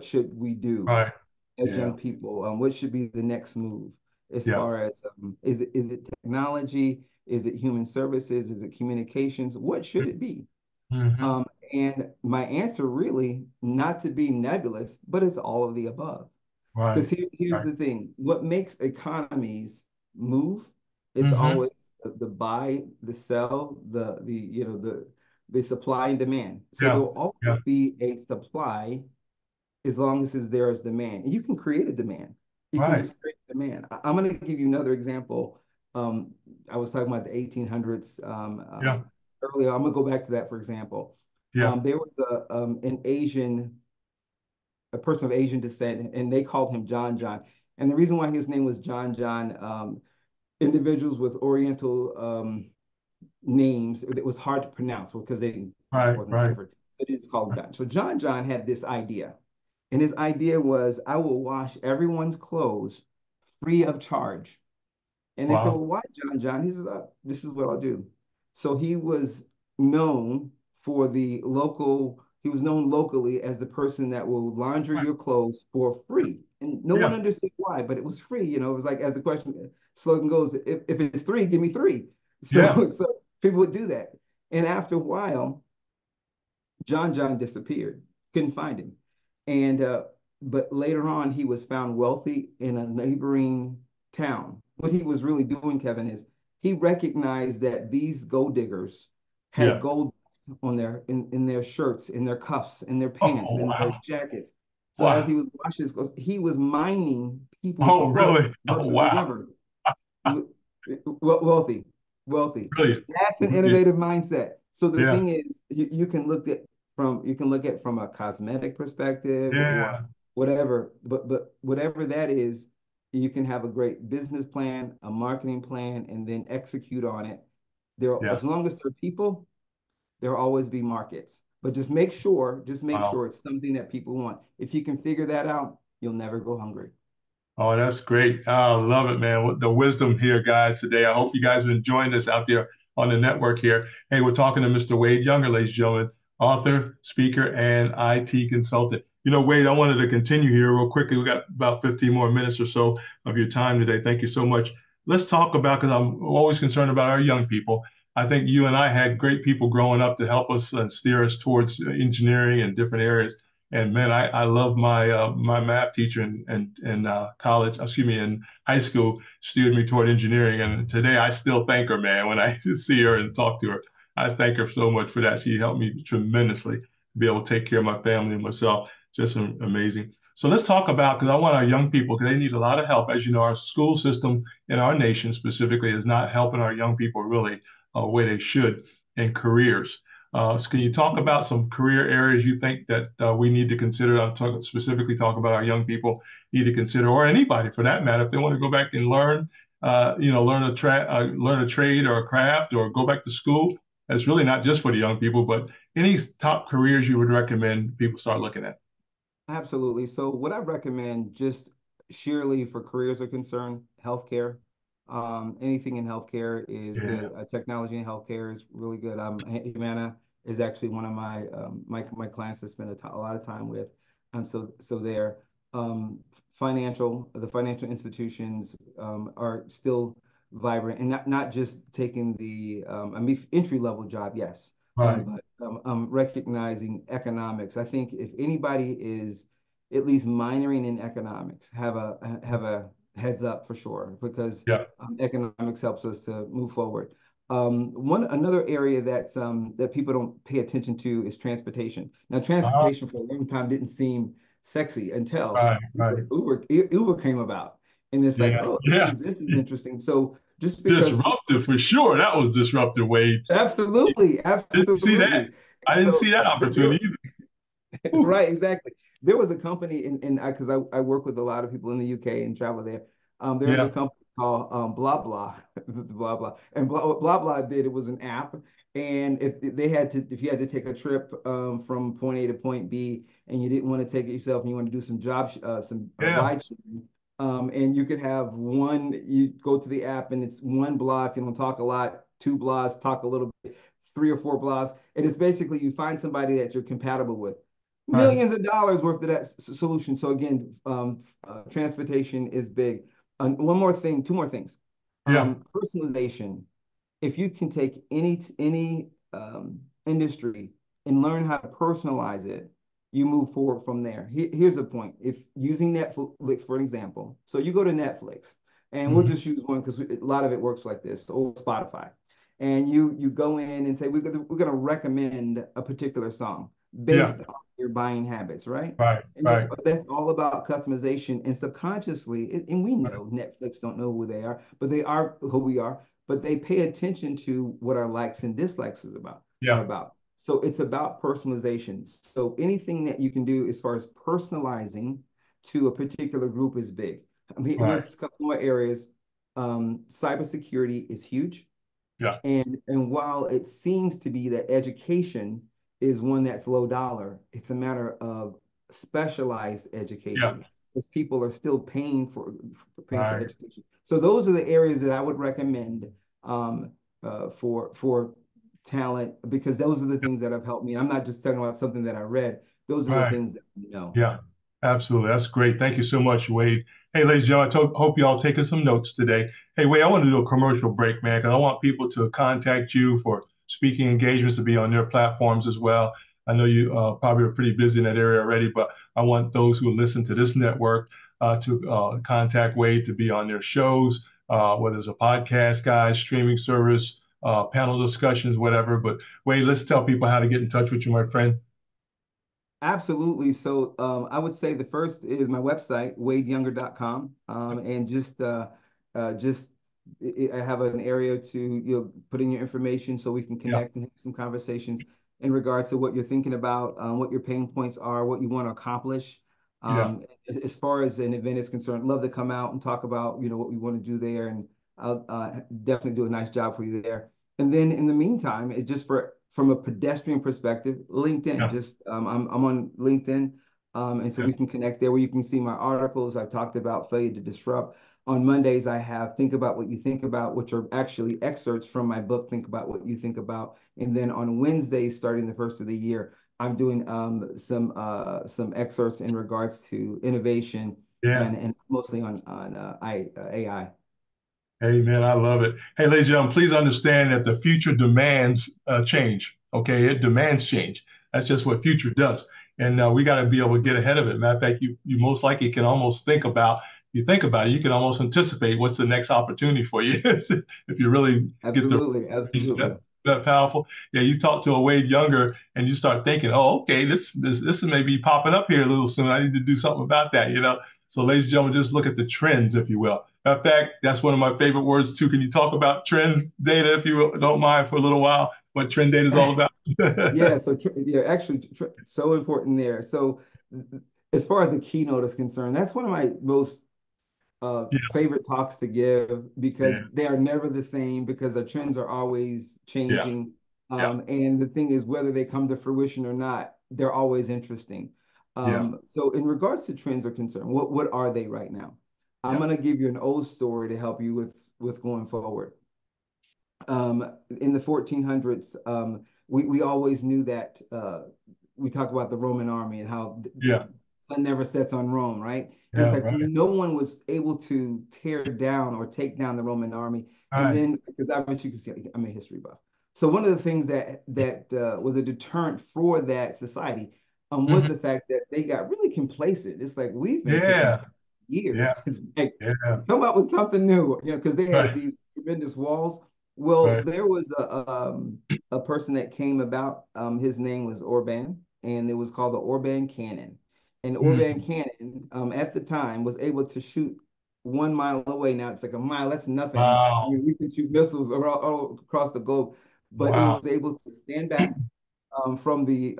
should we do Right. as Yeah. young people? What should be the next move as Yeah. far as is it technology? Is it human services? Is it communications? What should it be? Hmm. Um, and my answer really, not to be nebulous, but it's all of the above. Because Right. here's Right. the thing: what makes economies move? It's Hmm. always the buy, the sell, the supply and demand. So Yeah. there'll always Yeah. be a supply as long as there is demand. And you can create a demand. You can Right. just create demand. I'm going to give you another example. Um, I was talking about the 1800s Yeah. earlier. I'm going to go back to that for example. Yeah. There was a person of Asian descent, and they called him John John. And the reason why his name was John John, individuals with Oriental names, it was hard to pronounce because they didn't back Right. forth and Right. different. So they just called him John. So John John had this idea, and his idea was, I will wash everyone's clothes free of charge. And they said, Wow. well, why, John John? He says, this is what I'll do. So known he was known locally as the person that will launder Right. your clothes for free. And no one Yeah. understood why, but it was free. It was like, as the slogan goes, if it's three, give me three. Yeah. So people would do that. And after a while, John John disappeared. Couldn't find him. And but later on, he was found wealthy in a neighboring town. What he was really doing, Kevin, is he recognized that these gold diggers had Yeah. gold on in their shirts, in their cuffs, in their pants, Oh, in their wow. jackets. So as he Wow. was washing his clothes, he was mining people's Oh, clothes really? Oh, versus the wow. river. Wealthy, wealthy. Brilliant. That's an Yeah. innovative mindset. So the Yeah. thing is, you can look at from a cosmetic perspective or Yeah. whatever, but whatever that is, you can have a great business plan, a marketing plan, and then execute on it. Yeah. As long as there are people, there'll always be markets. But just make Wow. sure it's something that people want. If you can figure that out, you'll never go hungry. Oh, that's great. I love it, man. With the wisdom here, guys, today. I hope you guys are enjoying this out there on the network here. Hey, we're talking to Mr. Wade Younger, ladies and gentlemen, author, speaker, and IT consultant. Wade, I wanted to continue here real quickly. We got about 15 more minutes or so of your time today. Thank you so much. Let's talk about, because I'm always concerned about our young people. I think you and I had great people growing up to help us and steer us towards engineering and different areas. And man, I love my math teacher in college, excuse me, in high school, steered me toward engineering. And today I still thank her, man, when I see her and talk to her. I thank her so much for that. She helped me tremendously to be able to take care of my family and myself. Just amazing. So let's talk about, because I want our young people, because they need a lot of help. As you know, our school system in our nation specifically is not helping our young people really where they should in careers. So can you talk about some career areas you think that we need to consider? I'm talking specifically talking about our young people need to consider, or anybody for that matter, if they want to go back and learn, learn a trade or a craft, or go back to school. It's really not just for the young people, but any top careers you would recommend people start looking at. Absolutely. So what I recommend, just sheerly for careers are concerned, healthcare. Anything in healthcare is Yeah. good. Technology in healthcare is really good. Humana is actually one of my clients to spend a lot of time with. So there. Um, the financial institutions are still vibrant, and not just taking the entry level job, yes, Right. but recognizing economics. I think if anybody is at least minoring in economics, have a heads up for sure, because Yeah. economics helps us to move forward. One another area that people don't pay attention to is transportation. Now, Uh-huh. transportation for a long time didn't seem sexy until Right. Right. Uber came about, and it's like, Yeah. oh, this Yeah. is this is interesting. So just because Disruptive for sure. That was disruptive, Wade. absolutely, Didn't see that. absolutely. I didn't So see that opportunity either. Whew. right, exactly. There was a company in because I work with a lot of people in the UK and travel there. There was a Yeah. company called Blah Blah, Blah Blah, and Blah Blah did it was an app, and if you had to take a trip from point A to point B, and you didn't want to take it yourself, and you want to do some Yeah. ride sharing, and you could have you go to the app, and it's one blah if you don't talk a lot, two blahs talk a little bit, three or four blahs, and it's basically you find somebody that you're compatible with, Right. millions of dollars worth of that solution. So again, transportation is big. One more thing, two more things. Yeah. Personalization. If you can take any industry and learn how to personalize it, you move forward from there. Here's the point. If using Netflix for an example, so you go to Netflix, and we'll Mhm. just use one because a lot of it works like this, or Spotify, and you go in and say we're gonna recommend a particular song Yeah. based on your buying habits, right? Right. And that's Right. that's all about customization and subconsciously, and we Right. know Netflix don't know who they are, but they are who we are, but they pay attention to what our likes and dislikes are Yeah. about. So it's about personalization. So anything that you can do as far as personalizing to a particular group is big. I mean, Right. here's a couple more areas. Cybersecurity is huge. Yeah. And while it seems to be that education is one that's low dollar, it's a matter of specialized Yeah. education, because people are still paying for Right. education. So those are the areas that I would recommend for talent, because those are the things that have helped me. I'm not just talking about something that I read. Those are the Right. things that you know. Yeah, absolutely. That's great. Thank you so much, Wade. Hey, ladies and gentlemen, hope you all taking some notes today. Hey, Wade, I want to do a commercial break, man, because I want people to contact you for speaking engagements to be on their platforms as well. I know you probably are pretty busy in that area already, but I want those who listen to this network to contact Wade to be on their shows, whether it's a podcast, guys, streaming service, panel discussions, whatever. But Wade, let's tell people how to get in touch with you, my friend. Absolutely. So I would say the first is my website, wadeyounger.com. And just I have an area to put in your information so we can Yeah, connect and have some conversations in regards to what you're thinking about, what your pain points are, what you want to accomplish. yeah, As far as an event is concerned, love to come out and talk about what we want to do there, and I'll definitely do a nice job for you there. And then in the meantime, it's just from a pedestrian perspective, LinkedIn. yeah, Just I'm on LinkedIn, and so yeah, we can connect there where you can see my articles. I've talked about failure to disrupt. On Mondays, I have Think About What You Think About, which are actually excerpts from my book, Think About What You Think About. And then on Wednesdays, starting the first of the year, I'm doing some excerpts in regards to innovation Yeah. and mostly on AI. Hey, man, I love it. Hey, ladies and gentlemen, please understand that the future demands change. Okay, it demands change. That's just what future does, and we got to be able to get ahead of it. Matter of fact, you most likely can almost think about. You think about it, you can almost anticipate what's the next opportunity for you if you really get the Absolutely, absolutely. that powerful. Yeah, you talk to a Wade Younger and you start thinking, oh, okay, this may be popping up here a little soon. I need to do something about that, you know. So, ladies and gentlemen, just look at the trends, if you will. In fact, that's one of my favorite words too. Can you talk about trends data, if you don't mind, for a little while? What trend data is all about? Yeah, so yeah, actually, so important there. So, as far as the keynote is concerned, that's one of my most Yeah, favorite talks to give because yeah, they are never the same because the trends are always yeah, changing. yeah, And the thing is, whether they come to fruition or not, they're always interesting. yeah, So, in regards to trends are concerned, what are they right now? I'm yeah, going to give you an old story to help you with going forward. In the 1400s, we always knew that we talk about the Roman army and how the yeah, sun never sets on Rome, right? And it's yeah, like right, no one was able to tear down or take down the Roman army. And right. then, because obviously you can see, I'm a history buff. So one of the things that was a deterrent for that society was Mhm. the fact that they got really complacent. It's like we've been kicking Yeah, yeah, years. It's like yeah, come up with something new, because they had right, these tremendous walls. Well, right. there was a person that came about. His name was Orban, and it was called the Orban Cannon. And Orban Mhm. Cannon, at the time, was able to shoot 1 mile away. Now it's like a mile. That's nothing. I Wow, mean, we can shoot missiles all across the globe, but it wow, was able to stand back from the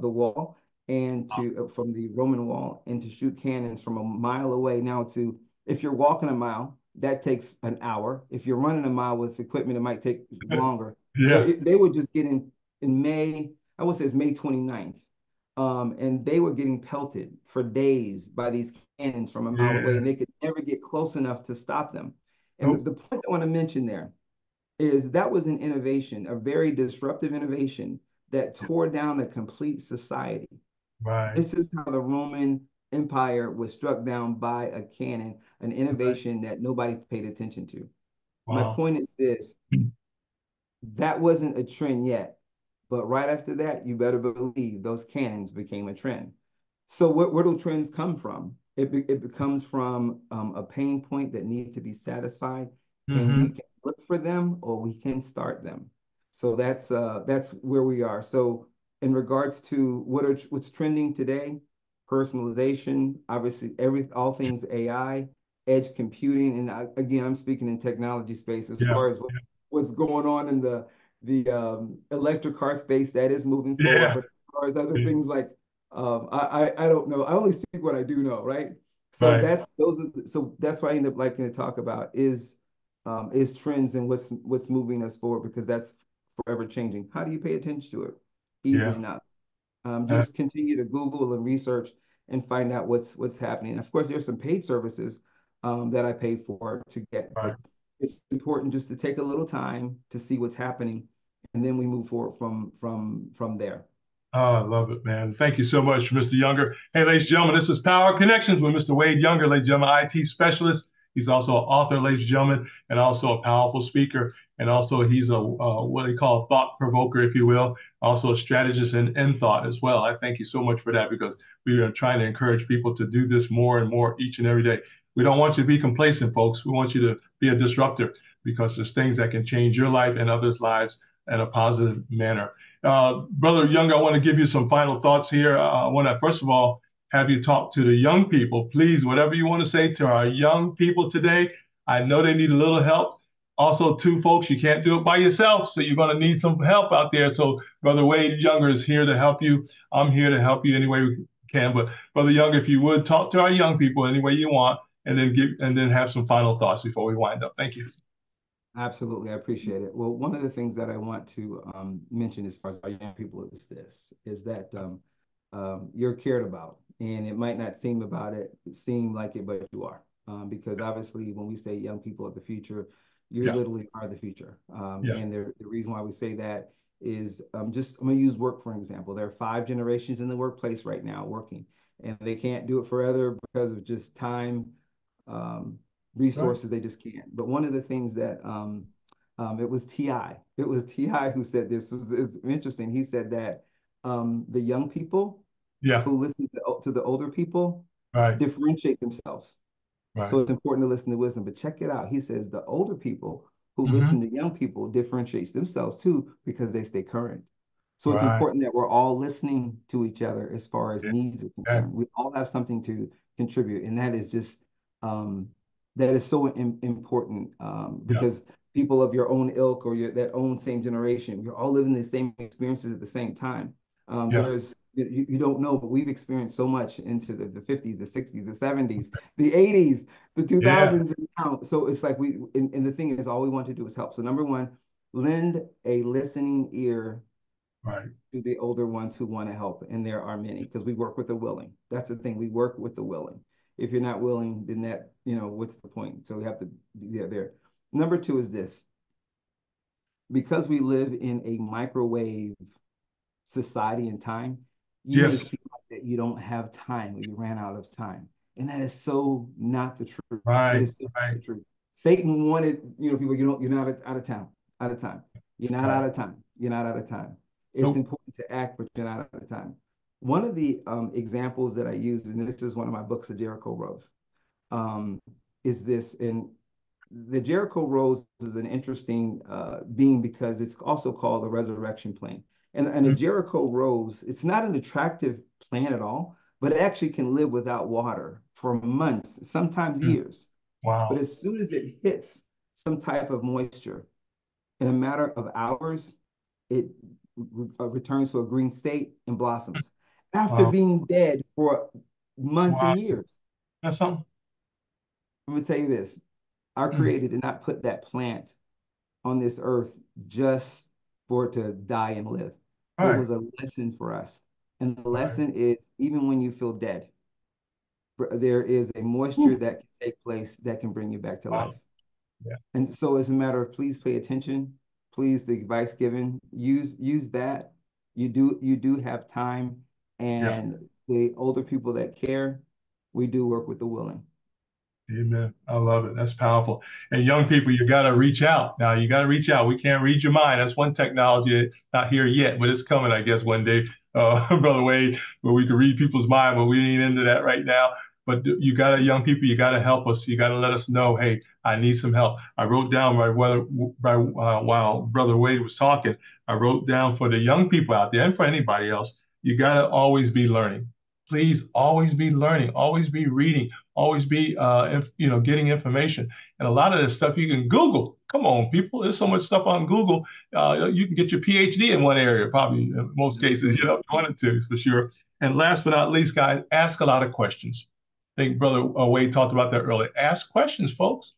wall and to from the Roman wall and to shoot cannons from a mile away. Now, to if you're walking a mile, that takes an hour. If you're running a mile with equipment, it might take longer. So yeah, they were just getting in May. I would say it's May 29th. And they were getting pelted for days by these cannons from a mile away, yeah. and they could never get close enough to stop them. And Nope. the point I want to mention there is that was an innovation, a very disruptive innovation that tore down a complete society. Right, This is how the Roman Empire was struck down by a cannon, an right. innovation that nobody paid attention to. My Wow. point is this: that wasn't a trend yet, but right after that, you better believe those cannons became a trend. So where do trends come from? It comes from a pain point that needs to be satisfied, and we Hmm. can look for them or we can start them. So that's where we are. So in regards to what's trending today, personalization, obviously all things AI, edge computing, and again, I'm speaking in technology space as Yeah, far as what's going on in the electric car space that is moving forward. yeah, But as far as other yeah. things like I don't know. I only speak what I do know, right? So Right. that's what I end up liking to talk about is trends and what's moving us forward because that's forever changing. How do you pay attention to it? Easy Yeah. enough. Uh, Just continue to Google and research and find out what's happening. Of course, there's some paid services that I pay for to get, right. but it's important just to take a little time to see what's happening, and then we move forward from there. Oh, I love it, man. Thank you so much, Mr. Younger. Hey, ladies and gentlemen, this is Power Connections with Mr. Wade Younger, ladies and gentlemen, IT specialist. He's also an author, ladies and gentlemen, and also a powerful speaker. And also, he's a what they call a thought provoker, if you will. Also, a strategist in thought as well. I thank you so much for that because we are trying to encourage people to do this more and more each and every day. We don't want you to be complacent, folks. We want you to be a disruptor because there's things that can change your life and others' lives in a positive manner. Brother Young, I want to give you some final thoughts here. I want to, first of all, have you talk to the young people. Please, whatever you want to say to our young people today, I know they need a little help. Also, too, folks, you can't do it by yourself, so you're going to need some help out there. So, Brother Wade Younger is here to help you. I'm here to help you any way we can. But, Brother Young, if you would talk to our young people any way you want, and then have some final thoughts before we wind up. Thank you. Absolutely, I appreciate it. Well, one of the things that I want to mention as far as our young people is this: is that you're cared about, and it might not seem like it, but you are, because obviously, when we say young people of the future, you Yeah, literally are the future. yeah, And the reason why we say that is just, I'm going to use work for an example. There are 5 generations in the workplace right now working, and they can't do it forever because of just time, um, Right. resources. They just can't. But one of the things that it was Ti. It was Ti who said this. It's interesting. He said that the young people Yeah. who listen to the older people Right. differentiate themselves. Right. So it's important to listen to wisdom. But check it out. He says the older people who listen Hmm. to young people differentiates themselves too because they stay current. So it's Right. important that we're all listening to each other as far as Yeah. needs are Yeah. concerned. We all have something to contribute, and that is just that is so important Yeah. because people of your own ilk or that own same generation, you're all living the same experiences at the same time. Yeah. You don't know, but we've experienced so much into the 50s, the 60s, the 70s, the 80s, the Yeah. 2000s, and now. So it's like and the thing is, all we want to do is help. So number one, lend a listening ear Right. to the older ones who want to help, and there are many because we work with the willing. That's the thing. We work with the willing. If you're not willing, then that, what's the point? So we have to be there. Number two is this: because we live in a microwave society and time, you may Yes. feel like that you don't have time or you ran out of time. And that is so not the truth. It Right. is so not Right. the truth. Satan wanted, people, you're not out of town, out of time. You're not Right. out of time. You're not out of time. It's Nope. important to act, but you're not out of time. One of the examples that I use, and this is one of my books, The Jericho Rose, um, is this. And the Jericho Rose is an interesting being because it's also called the resurrection plane. And a Mm. Jericho Rose, it's not an attractive plant at all, but it actually can live without water for months, sometimes Mm. years. But Wow. as soon as it hits some type of moisture, in a matter of hours, it returns to a green state and blossoms after Wow. being dead for months Wow. and years. That's something. I'm going to tell you this: our Mm. Creator did not put that plant on this earth just for it to die and live. It Right. was a lesson for us. And the Right. lesson is even when you feel dead, there is a moisture Whew. that can take place that can bring you back to life. Wow. Yeah. And so it's a matter of please pay attention. Please, the advice given, use that. You do have time, Yeah. and the older people that care, we do work with the willing. Amen. I love it. That's powerful. And young people, you got to reach out. Now, you got to reach out. We can't read your mind. That's one technology that's not here yet, but it's coming, I guess, one day, Brother Wade, where we can read people's mind, but we ain't into that right now. But you got to, young people, you got to help us. You got to let us know, hey, I need some help. I wrote down while Brother Wade was talking, I wrote down for the young people out there and for anybody else, you got to always be learning. Please always be learning, always be reading, always be getting information. And a lot of this stuff you can Google. Come on, people. There's so much stuff on Google. You can get your PhD in one area, probably in most cases, if you wanted to, for sure. And last but not least, guys, ask a lot of questions. I think Brother Wade talked about that earlier. Ask questions, folks.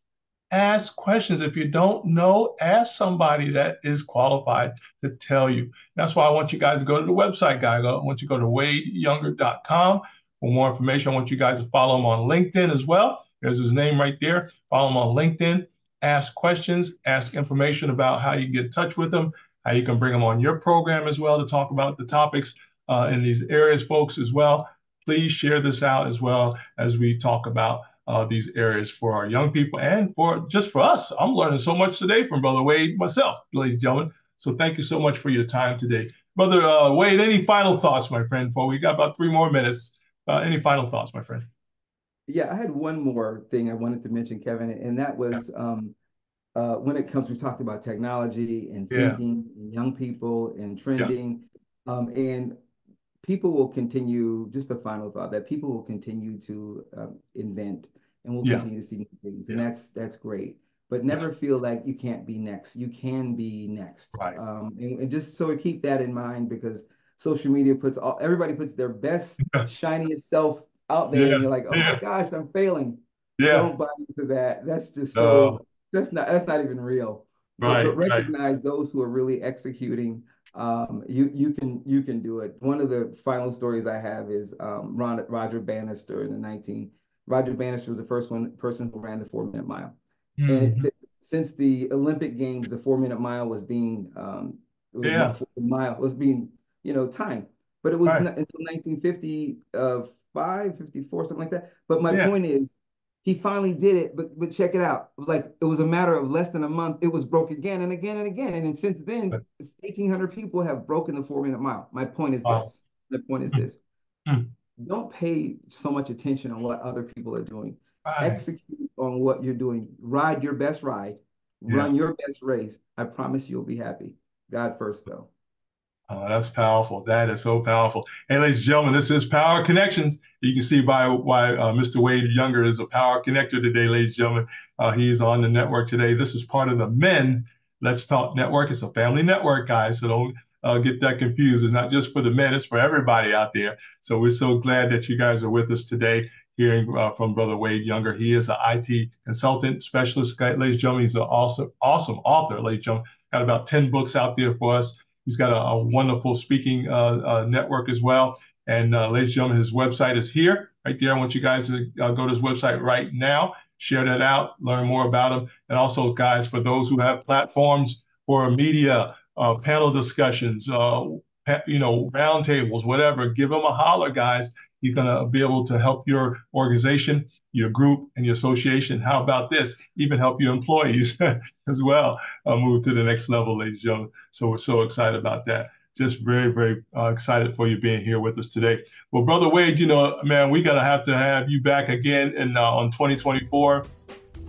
Ask questions. If you don't know, ask somebody that is qualified to tell you. That's why I want you guys to go to the website, guys. I want you to go to wadeyounger.com for more information. I want you guys to follow him on LinkedIn as well. There's his name right there. Follow him on LinkedIn. Ask questions, ask information about how you get in touch with him, how you can bring him on your program as well to talk about the topics in these areas, folks, as well. Please share this out as well as we talk about these areas for our young people and for just for us. I'm learning so much today from Brother Wade myself, ladies and gentlemen. So thank you so much for your time today. Brother Wade, any final thoughts, my friend, before we got about 3 more minutes? Any final thoughts, my friend? Yeah, I had one more thing I wanted to mention, Kevin, and that Yeah, was when it comes, we talked about technology and yeah, thinking and young people and yeah, trending. And people will continue, just a final thought, that people will continue to invent and will yeah, continue to see new things. And yeah, that's great. But yeah. never feel like you can't be next. You can be next. Right. And just so keep that in mind because social media everybody puts their best, shiniest self out there, Yeah, and you're like, oh my yeah, gosh, I'm failing. yeah. Don't buy into that. That's just Uh, so that's not even real. But right, right. recognize those who are really executing. You can do it. One of the final stories I have is Roger Bannister in the 19. Roger Bannister was the first person who ran the 4 minute mile, and Mhm. since the Olympic Games, the 4 minute mile was being It was Yeah. the mile was being, timed. But it was Right. not until 1955, 54, something like that. But my Yeah. point is, he finally did it. But check it out. It was a matter of less than a month. It was broke again and again and again. And then since then, 1,800 people have broken the 4-minute mile. My point is Wow. this. The point is Mm, this. mm. Don't pay so much attention on what other people are doing. Right. Execute on what you're doing. Ride your best ride. Yeah. Run your best race. I promise you'll be happy. God first, though. Oh, that's powerful. That is so powerful. Hey, ladies and gentlemen, this is Power Connections. You can see by why Mr. Wade Younger is a power connector today, ladies and gentlemen. He's on the network today. This is part of the Men Let's Talk Network. It's a family network, guys, so don't get that confused. It's not just for the men, it's for everybody out there. So we're so glad that you guys are with us today, hearing from Brother Wade Younger. He is an IT consultant specialist, ladies and gentlemen. He's an awesome author, ladies and gentlemen. Got about 10 books out there for us. He's got a wonderful speaking network as well. And ladies and gentlemen, his website is here, right there. I want you guys to go to his website right now, share that out, learn more about him. And also, guys, for those who have platforms for media, panel discussions, roundtables, whatever, give him a holler, guys. He's going to be able to help your organization, your group, and your association. How about this? Even help your employees as well move to the next level, ladies and gentlemen. So we're so excited about that. Just very, very excited for you being here with us today. Well, Brother Wade, man, we got to have you back again on 2024.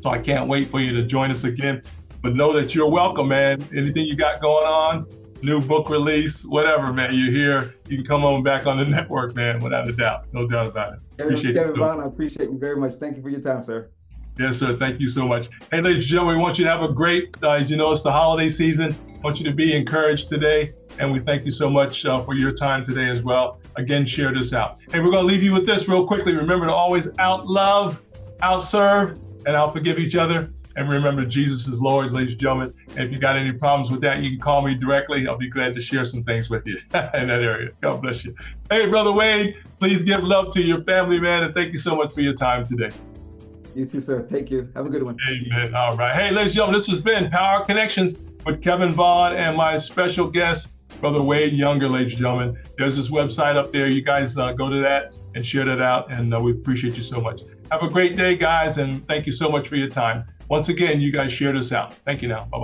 So I can't wait for you to join us again. But know that you're welcome, man. Anything you got going on, new book release, whatever, man, you're here. You can come on back on the network, man, without a doubt. No doubt about it. Appreciate Kevin you. Vaughan, I appreciate you very much. Thank you for your time, sir. Yes, sir. Thank you so much. Hey, ladies and gentlemen, we want you to have a great, it's the holiday season. I want you to be encouraged today. And we thank you so much for your time today as well. Again, share this out. Hey, we're going to leave you with this real quickly. Remember to always out love, out serve, and out forgive each other. And remember, Jesus is Lord, ladies and gentlemen. And if you got any problems with that, you can call me directly. I'll be glad to share some things with you in that area. God bless you. Hey, Brother Wade, please give love to your family, man. And thank you so much for your time today. You too, sir. Thank you. Have a good one. Amen. All right. Hey, ladies and gentlemen, this has been Power Connections with Kevin Vaughan and my special guest, Brother Wade Younger, ladies and gentlemen. There's this website up there. You guys go to that and share that out. And we appreciate you so much. Have a great day, guys. And thank you so much for your time. Once again, you guys share this out. Thank you now. Bye-bye.